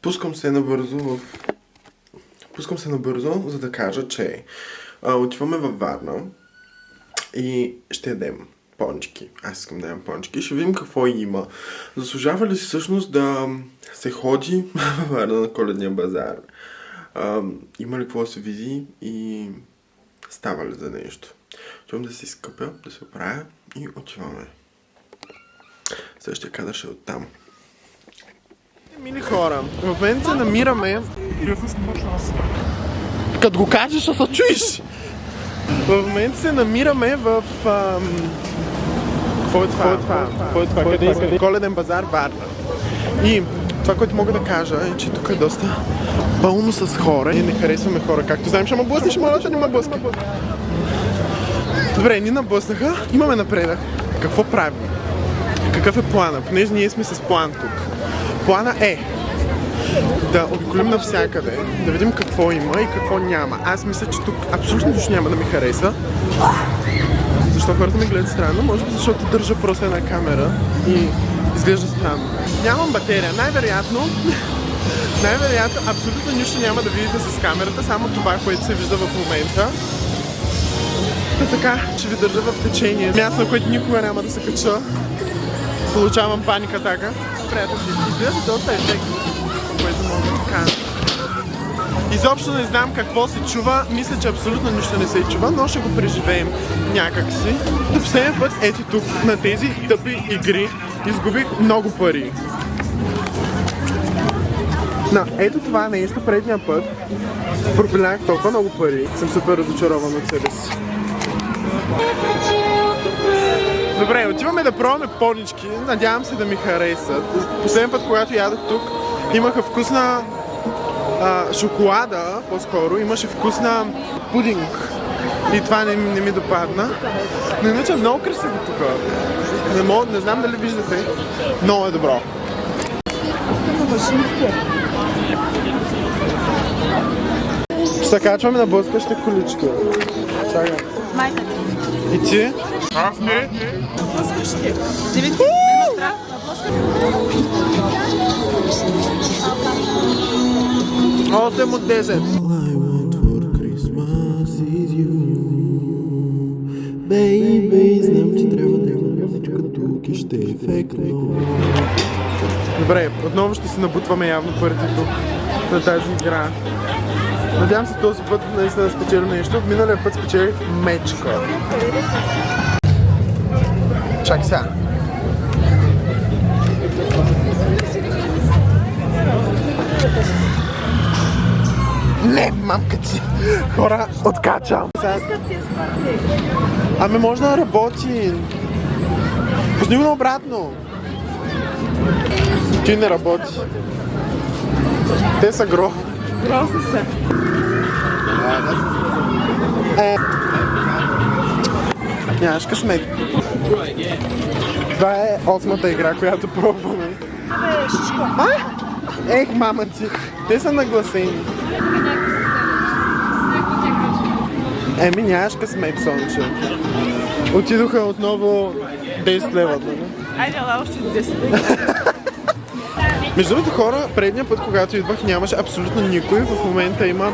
Пускам се набързо, за да кажа, че отиваме във Варна и ще ядем пончики. Аз искам да ям пончики. Ще видим какво има. Заслужава ли си всъщност да се ходи във Варна на Коледния базар? Има ли какво да се види и става ли за нещо? Отивам да се изкъпя, да се оправя и отиваме. Следващия кадър ще е оттам. Мили хора, в момента се намираме... Като го кажеш, ще се чуеш! В момента се намираме в... Какво е това? Къде? Коледен базар Варна. И това, което мога да кажа е, че тук е доста пълно с хора. Ние не харесваме хора, както знаем. Ще ма блъснеш, молата не ма блъска. Добре, ни наблъснаха. Имаме напредък. Какво правим? Какъв е плана? Понеже ние сме с план тук. Плана е да обиколим навсякъде, да видим какво има и какво няма. Аз мисля, че тук абсолютно нищо няма да ми хареса. Защо хората ме гледат странно? Може би защото държа просто една камера и изглежда странно. Нямам батерия. Най-вероятно абсолютно нищо няма да видите с камерата, само това, което се вижда в момента. Така, ще ви държа в течение. Място, на което никога няма да се кача. Получавам паника атака. Приятели, изглежда доста ефектно, което мога да кажа. Изобщо не знам какво се чува. Мисля, че абсолютно нищо не се чува, но ще го преживеем някакси. До последния път, ето тук, на тези тъпи игри, изгубих много пари. Ето това нещо предния път пропилях толкова много пари. Съм супер разочарован от себе си. Добре, отиваме да пробваме понички. Надявам се да ми харесат. Последния път, когато ядох тук, имаха вкусна шоколада, по-скоро. Имаше вкусна пудинг. И това не ми допадна. Но иначе е много красиво тук. Не знам дали виждате. Много е добро. Ще се качваме на блъскащите колички. Чакай. И ти? Аз не. Блъскащи. Осем от 10. Бейби, знам, че трябва да има музичка тук и ще е ефектно. Добре, отново ще се набутваме явно парите тук на тази игра. Надявам се този път наистина да спечелим нещо. Миналия път спечелих мечка. Чакай сега. Не, мамка ти! Хора, откачам! Ами може да работи! Пусни го наобратно! Ти не работи. Те са грозни са. Нямаш късмет. Това е 8-та игра, която пробваме. Ех, мама ти! Те са нагласени. Еми, нямаш късмет, сонче. Отидоха отново 10 лева. Айде, ала още 10 лева. Между другото хора, предния път, когато идвах, нямаше абсолютно никой. В момента има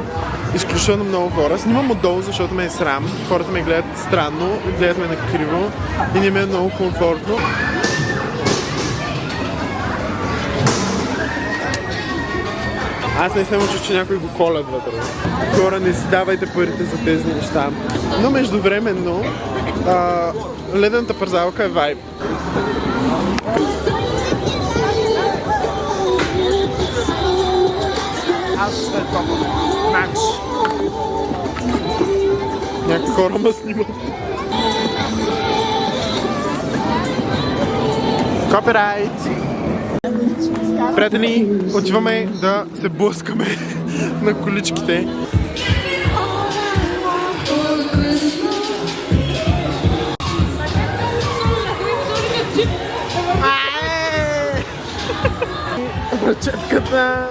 изключително много хора. Снимам отдолу, защото ме е срам. Хората ме гледат странно, гледат ме накриво и не ми е много комфортно. Аз не съм учил, че някой го колят вътре. Хора, не си давайте парите за тези неща. Но междувременно, ледената пързалка е вайб. Аз ще е топ. Мач. Някакви хора ме снимат. Копирайт! Приятели, отиваме да се блъскаме на количките. Ръчетката!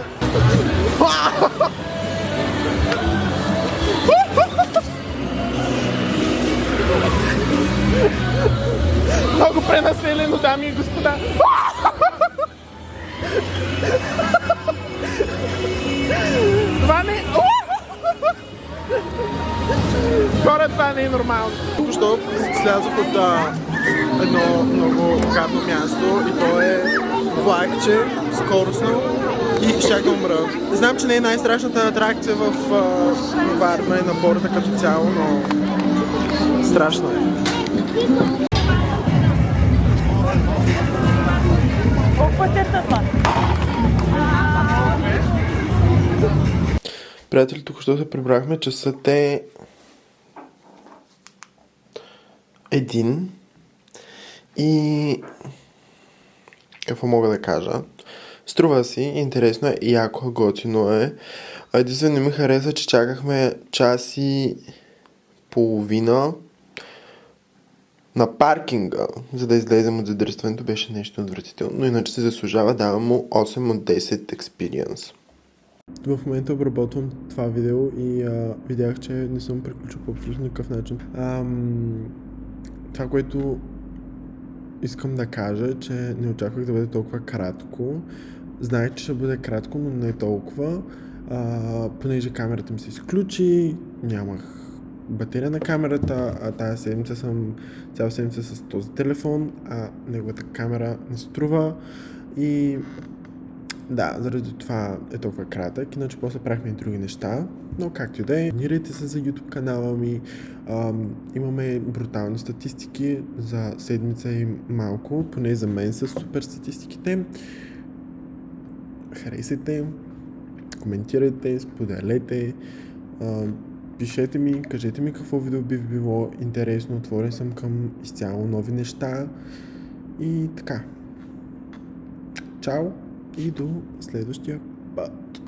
Много пренаселено, дами и господа! Това не е нормално. Току-що слязох от едно много гадно място и то е влакче, скоростно и щях да умра. Знам, че не е най-страшната атракция в Варна и на порта като цяло, но страшно е. Приятели, току-що се прибрахме, часът е 1 и какво мога да кажа? Струва си, интересно е, яко, готино е. Единствено не ми хареса, че чакахме час и половина на паркинга, за да излезем от задръстването. Беше нещо отвратително, но иначе се заслужава, давам му 8 от 10 experience. В момента обработвам това видео и видях, че не съм приключил по абсолютно никакъв начин. Това, което искам да кажа е, че не очаквах да бъде толкова кратко. Знаех, че ще бъде кратко, но не толкова. Понеже камерата ми се изключи, нямах батерия на камерата, а тази седмица съм цяла седмица с този телефон, а неговата камера не струва и да, заради това е толкова кратък, иначе после правихме и други неща, но както и да е. Абонирайте се за YouTube канала ми, имаме брутални статистики за седмица и малко, поне за мен са супер статистиките. Харесайте, коментирайте, споделете, пишете ми, кажете ми какво видео би било интересно, отворен съм към изцяло нови неща и така. Чао и до следващия път.